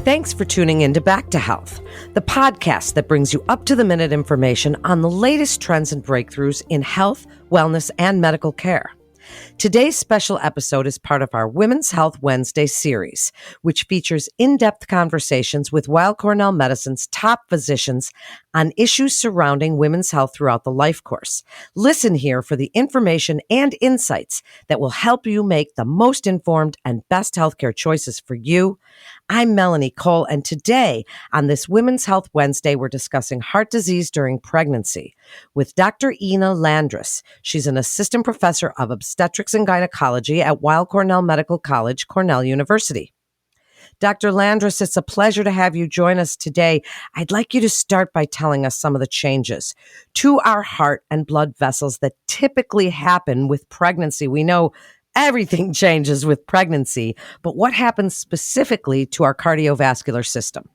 Thanks for tuning in to Back to Health, the podcast that brings you up-to-the-minute information on the latest trends and breakthroughs in health, wellness, and medical care. Today's special episode is part of our Women's Health Wednesday series, which features in-depth conversations with Weill Cornell Medicine's top physicians on issues surrounding women's health throughout the life course. Listen here for the information and insights that will help you make the most informed and best healthcare choices for you. I'm Melanie Cole, and today on this Women's Health Wednesday, we're discussing heart disease during pregnancy with Dr. Ina Landrus. She's an assistant professor of obstetrics and gynecology at Weill Cornell Medical College, Cornell University. Dr. Landrus, it's a pleasure to have you join us today. I'd like you to start by telling us some of the changes to our heart and blood vessels that typically happen with pregnancy. We know everything changes with pregnancy, but what happens specifically to our cardiovascular system?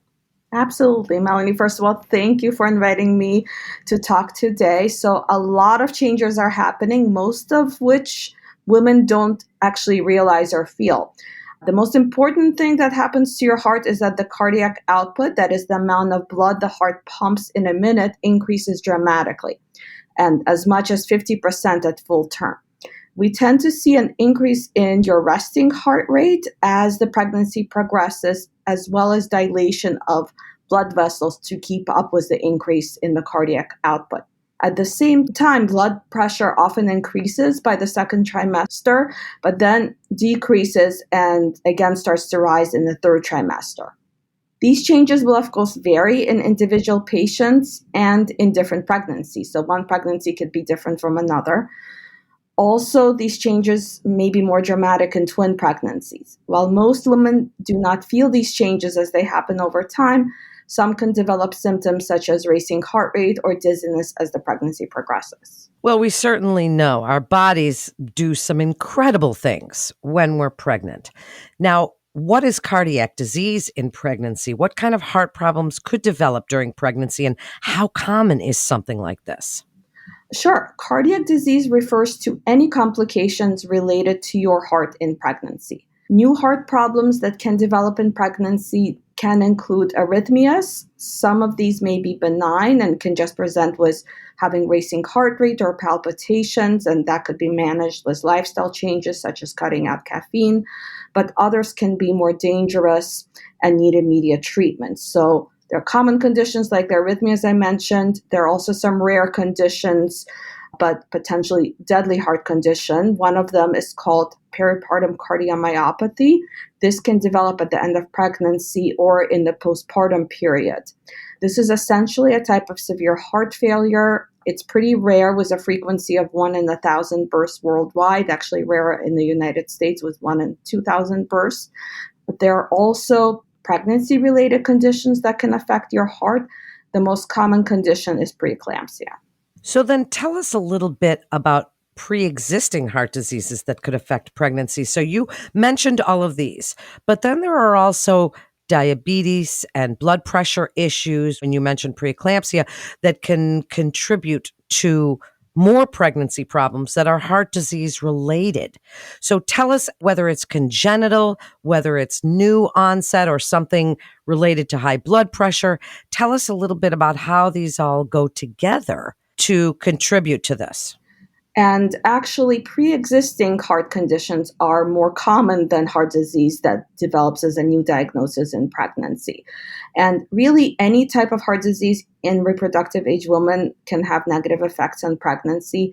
Absolutely, Melanie. First of all, thank you for inviting me to talk today. So a lot of changes are happening, most of which women don't actually realize or feel. The most important thing that happens to your heart is that the cardiac output, that is the amount of blood the heart pumps in a minute, increases dramatically, and as much as 50% at full term. We tend to see an increase in your resting heart rate as the pregnancy progresses, as well as dilation of blood vessels to keep up with the increase in the cardiac output. At the same time, blood pressure often increases by the second trimester, but then decreases and again starts to rise in the third trimester. These changes will, of course, vary in individual patients and in different pregnancies. So one pregnancy could be different from another. Also, these changes may be more dramatic in twin pregnancies. While most women do not feel these changes as they happen over time, some can develop symptoms such as racing heart rate or dizziness as the pregnancy progresses. Well, we certainly know our bodies do some incredible things when we're pregnant. Now, what is cardiac disease in pregnancy? What kind of heart problems could develop during pregnancy, and how common is something like this? Sure. Cardiac disease refers to any complications related to your heart in pregnancy. New heart problems that can develop in pregnancy can include arrhythmias. Some of these may be benign and can just present with having racing heart rate or palpitations, and that could be managed with lifestyle changes such as cutting out caffeine. But others can be more dangerous and need immediate treatment. So there are common conditions like the arrhythmias I mentioned. There are also some rare conditions, but potentially deadly heart condition. One of them is called peripartum cardiomyopathy. This can develop at the end of pregnancy or in the postpartum period. This is essentially a type of severe heart failure. It's pretty rare with a frequency of 1 in 1,000 births worldwide, actually rarer in the United States with 1 in 2,000 births. But there are also pregnancy-related conditions that can affect your heart. The most common condition is preeclampsia. So then tell us a little bit about pre-existing heart diseases that could affect pregnancy. So you mentioned all of these, but then there are also diabetes and blood pressure issues, and you mentioned preeclampsia, that can contribute to more pregnancy problems that are heart disease related. So tell us whether it's congenital, whether it's new onset or something related to high blood pressure. Tell us a little bit about how these all go together to contribute to this. And actually, pre-existing heart conditions are more common than heart disease that develops as a new diagnosis in pregnancy. And really, any type of heart disease in reproductive age women can have negative effects on pregnancy.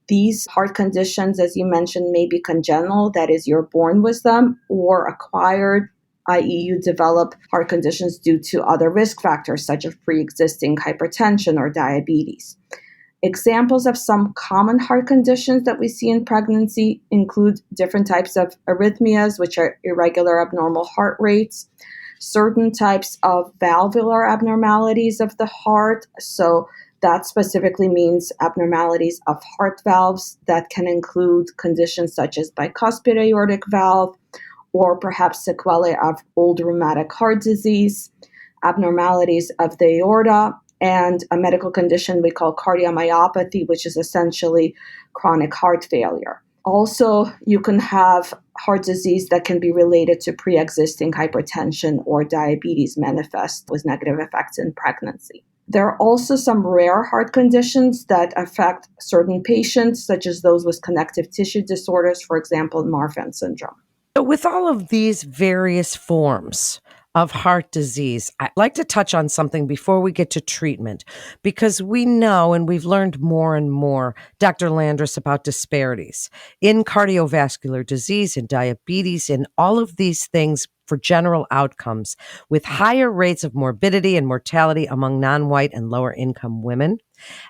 These heart conditions, as you mentioned, may be congenital, that is, you're born with them, or acquired, i.e., you develop heart conditions due to other risk factors such as pre-existing hypertension or diabetes. Examples of some common heart conditions that we see in pregnancy include different types of arrhythmias, which are irregular abnormal heart rates, certain types of valvular abnormalities of the heart. So that specifically means abnormalities of heart valves that can include conditions such as bicuspid aortic valve or perhaps sequelae of old rheumatic heart disease, abnormalities of the aorta, and a medical condition we call cardiomyopathy, which is essentially chronic heart failure. Also, you can have heart disease that can be related to pre-existing hypertension or diabetes manifest with negative effects in pregnancy. There are also some rare heart conditions that affect certain patients, such as those with connective tissue disorders, for example, Marfan syndrome. So with all of these various forms of heart disease, I'd like to touch on something before we get to treatment, because we know and we've learned more and more, Dr. Landris, about disparities in cardiovascular disease, in diabetes, in all of these things for general outcomes, with higher rates of morbidity and mortality among non-white and lower income women,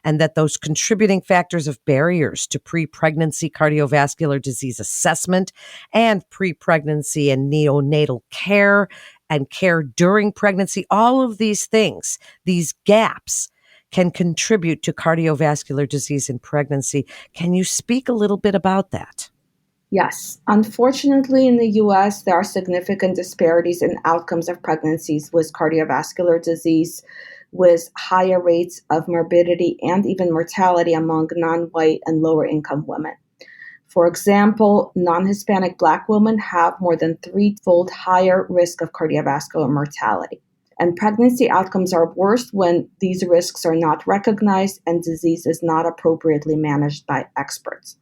and that those contributing factors of barriers to pre-pregnancy cardiovascular disease assessment and pre-pregnancy and neonatal care and care during pregnancy, all of these things, these gaps can contribute to cardiovascular disease in pregnancy. Can you speak a little bit about that? Yes. Unfortunately, in the US, there are significant disparities in outcomes of pregnancies with cardiovascular disease, with higher rates of morbidity and even mortality among non white and lower income women. For example, non Hispanic Black women have more than threefold higher risk of cardiovascular mortality. And pregnancy outcomes are worse when these risks are not recognized and disease is not appropriately managed by experts.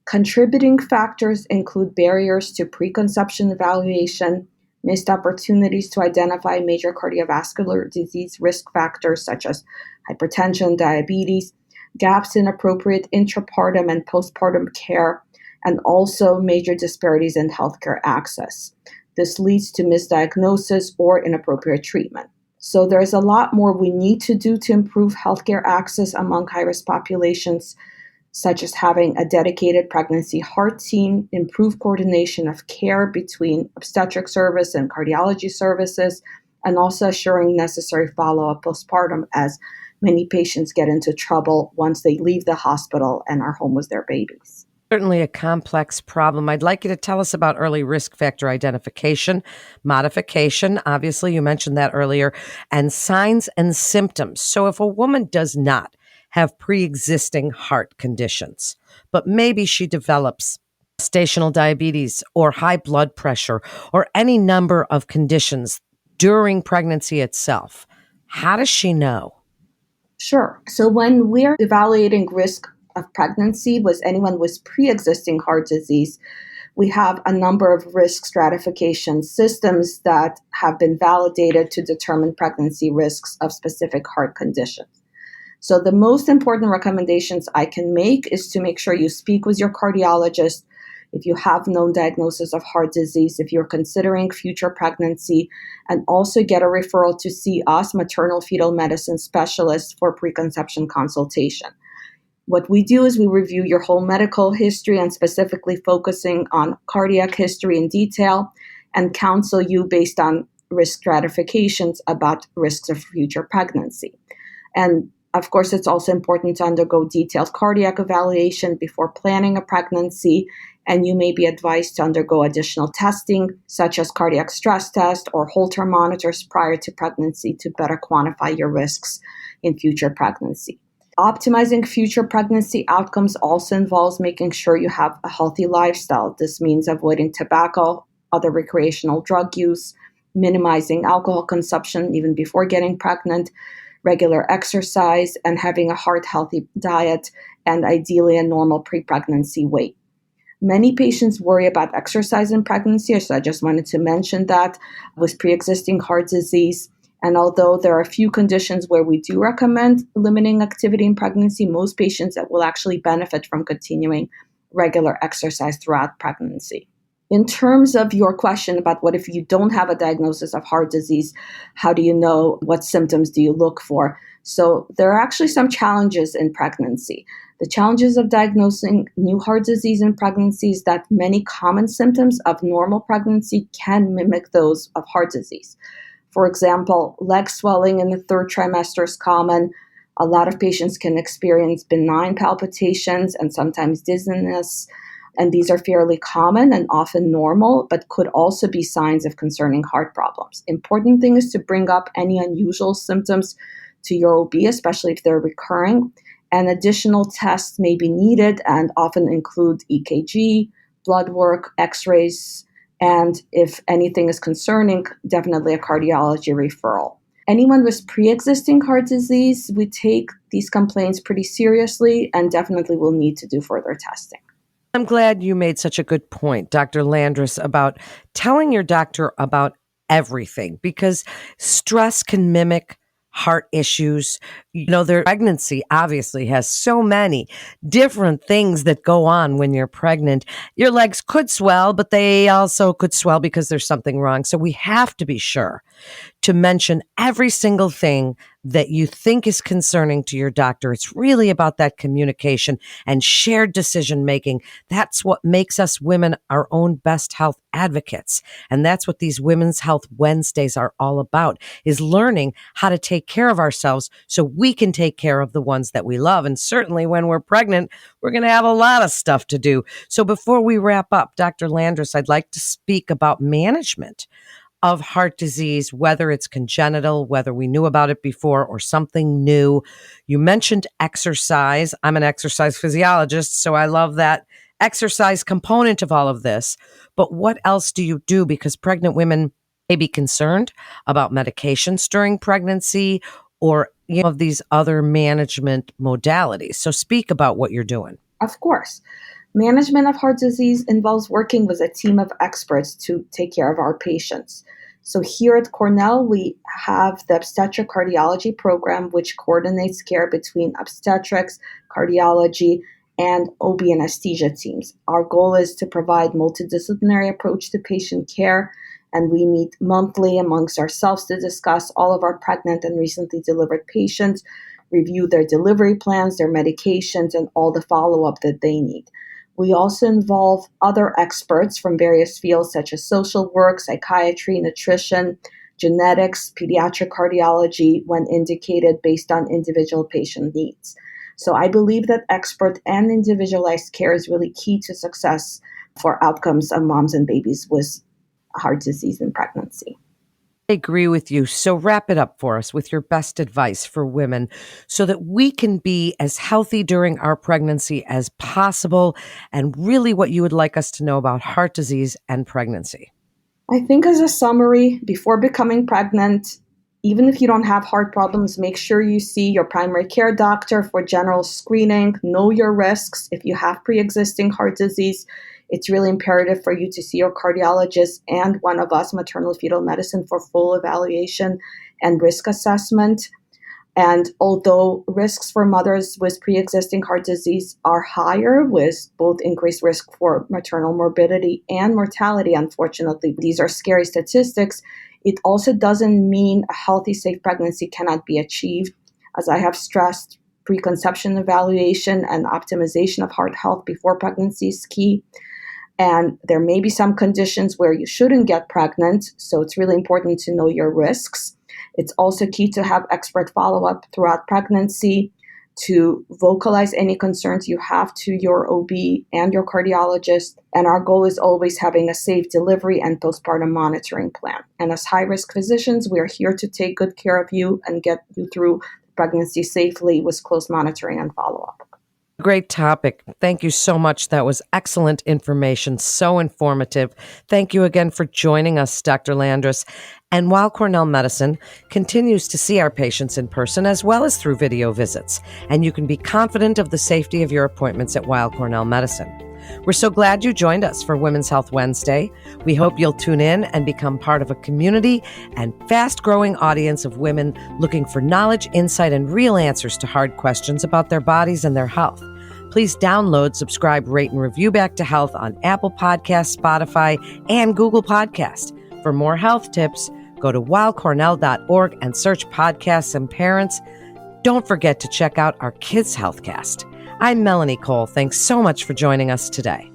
Contributing factors include barriers to preconception evaluation, missed opportunities to identify major cardiovascular disease risk factors such as hypertension, diabetes, gaps in appropriate intrapartum and postpartum care, and also major disparities in healthcare access. This leads to misdiagnosis or inappropriate treatment. So there's a lot more we need to do to improve healthcare access among high-risk populations, such as having a dedicated pregnancy heart team, improved coordination of care between obstetric service and cardiology services, and also assuring necessary follow-up postpartum, as many patients get into trouble once they leave the hospital and are home with their babies. Certainly a complex problem. I'd like you to tell us about early risk factor identification, modification. Obviously, you mentioned that earlier, and signs and symptoms. So if a woman does not have pre-existing heart conditions, but maybe she develops gestational diabetes or high blood pressure or any number of conditions during pregnancy itself, how does she know? Sure. So when we're evaluating risk of pregnancy with anyone with pre-existing heart disease, we have a number of risk stratification systems that have been validated to determine pregnancy risks of specific heart conditions. So the most important recommendations I can make is to make sure you speak with your cardiologist if you have known diagnosis of heart disease, if you're considering future pregnancy, and also get a referral to see us, maternal fetal medicine specialists, for preconception consultation. What we do is we review your whole medical history and specifically focusing on cardiac history in detail and counsel you based on risk stratifications about risks of future pregnancy. And of course, it's also important to undergo detailed cardiac evaluation before planning a pregnancy, and you may be advised to undergo additional testing, such as cardiac stress test or Holter monitors prior to pregnancy to better quantify your risks in future pregnancy. Optimizing future pregnancy outcomes also involves making sure you have a healthy lifestyle. This means avoiding tobacco, other recreational drug use, minimizing alcohol consumption even before getting pregnant, regular exercise, and having a heart-healthy diet, and ideally a normal pre-pregnancy weight. Many patients worry about exercise in pregnancy, so I just wanted to mention that with pre-existing heart disease. And although there are a few conditions where we do recommend limiting activity in pregnancy, most patients will actually benefit from continuing regular exercise throughout pregnancy. In terms of your question about what if you don't have a diagnosis of heart disease, how do you know, what symptoms do you look for? So there are actually some challenges in pregnancy. The challenges of diagnosing new heart disease in pregnancy is that many common symptoms of normal pregnancy can mimic those of heart disease. For example, leg swelling in the third trimester is common. A lot of patients can experience benign palpitations and sometimes dizziness. And these are fairly common and often normal, but could also be signs of concerning heart problems. Important thing is to bring up any unusual symptoms to your OB, especially if they're recurring, and additional tests may be needed and often include EKG, blood work, x-rays, and if anything is concerning, definitely a cardiology referral. Anyone with pre-existing heart disease, we take these complaints pretty seriously and definitely will need to do further testing. I'm glad you made such a good point, Dr. Landris, about telling your doctor about everything, because stress can mimic heart issues. Their pregnancy obviously has so many different things that go on when you're pregnant. Your legs could swell, but they also could swell because there's something wrong. So we have to be sure to mention every single thing that you think is concerning to your doctor. It's really about that communication and shared decision making. That's what makes us women our own best health advocates. And that's what these Women's Health Wednesdays are all about, is learning how to take care of ourselves so we can take care of the ones that we love. And certainly when we're pregnant, we're going to have a lot of stuff to do. So before we wrap up, Dr. Landris, I'd like to speak about management of heart disease, whether it's congenital, whether we knew about it before or something new. You mentioned exercise. I'm an exercise physiologist, so I love that exercise component of all of this. But what else do you do? Because pregnant women may be concerned about medications during pregnancy or of these other management modalities. So speak about what you're doing. Of course. Management of heart disease involves working with a team of experts to take care of our patients. So here at Cornell, we have the obstetric cardiology program, which coordinates care between obstetrics, cardiology, and OB anesthesia teams. Our goal is to provide multidisciplinary approach to patient care, and we meet monthly amongst ourselves to discuss all of our pregnant and recently delivered patients, review their delivery plans, their medications, and all the follow-up that they need. We also involve other experts from various fields such as social work, psychiatry, nutrition, genetics, pediatric cardiology when indicated based on individual patient needs. So I believe that expert and individualized care is really key to success for outcomes of moms and babies with heart disease in pregnancy. I agree with you. So wrap it up for us with your best advice for women so that we can be as healthy during our pregnancy as possible, and really what you would like us to know about heart disease and pregnancy. I think as a summary, before becoming pregnant, even if you don't have heart problems, make sure you see your primary care doctor for general screening. Know your risks. If you have pre-existing heart disease, it's really imperative for you to see your cardiologist and one of us, maternal fetal medicine, for full evaluation and risk assessment. And although risks for mothers with pre-existing heart disease are higher, with both increased risk for maternal morbidity and mortality, unfortunately, these are scary statistics, it also doesn't mean a healthy, safe pregnancy cannot be achieved. As I have stressed, preconception evaluation and optimization of heart health before pregnancy is key. And there may be some conditions where you shouldn't get pregnant, so it's really important to know your risks. It's also key to have expert follow-up throughout pregnancy, to vocalize any concerns you have to your OB and your cardiologist. And our goal is always having a safe delivery and postpartum monitoring plan. And as high-risk physicians, we are here to take good care of you and get you through pregnancy safely with close monitoring and follow-up. Great topic. Thank you so much. That was excellent information, so informative. Thank you again for joining us, Dr. Landris. And Weill Cornell Medicine continues to see our patients in person as well as through video visits. And you can be confident of the safety of your appointments at Weill Cornell Medicine. We're so glad you joined us for Women's Health Wednesday. We hope you'll tune in and become part of a community and fast-growing audience of women looking for knowledge, insight, and real answers to hard questions about their bodies and their health. Please download, subscribe, rate, and review Back to Health on Apple Podcasts, Spotify, and Google Podcasts. For more health tips, go to weillcornell.org and search Podcasts and Parents. Don't forget to check out our Kids Healthcast. I'm Melanie Cole. Thanks so much for joining us today.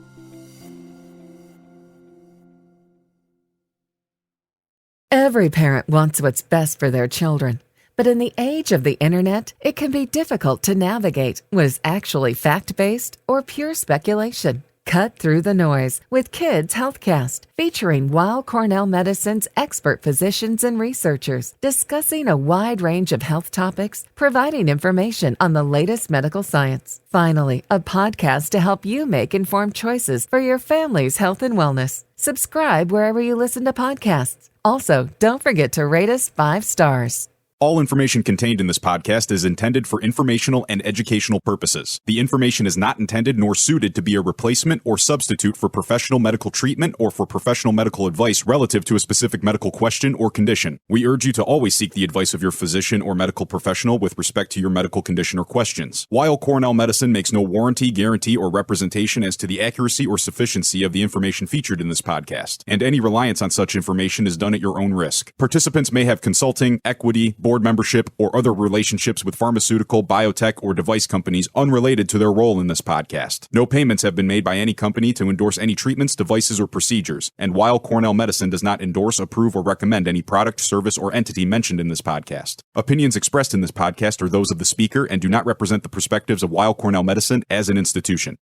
Every parent wants what's best for their children. But in the age of the internet, it can be difficult to navigate what is actually fact-based or pure speculation. Cut through the noise with Kids Healthcast, featuring Weill Cornell Medicine's expert physicians and researchers discussing a wide range of health topics, providing information on the latest medical science. Finally, a podcast to help you make informed choices for your family's health and wellness. Subscribe wherever you listen to podcasts. Also, don't forget to rate us 5 stars. All information contained in this podcast is intended for informational and educational purposes. The information is not intended nor suited to be a replacement or substitute for professional medical treatment or for professional medical advice relative to a specific medical question or condition. We urge you to always seek the advice of your physician or medical professional with respect to your medical condition or questions. Weill Cornell Medicine makes no warranty, guarantee, or representation as to the accuracy or sufficiency of the information featured in this podcast, and any reliance on such information is done at your own risk. Participants may have consulting, equity, board membership, or other relationships with pharmaceutical, biotech, or device companies unrelated to their role in this podcast. No payments have been made by any company to endorse any treatments, devices, or procedures, and Weill Cornell Medicine does not endorse, approve, or recommend any product, service, or entity mentioned in this podcast. Opinions expressed in this podcast are those of the speaker and do not represent the perspectives of Weill Cornell Medicine as an institution.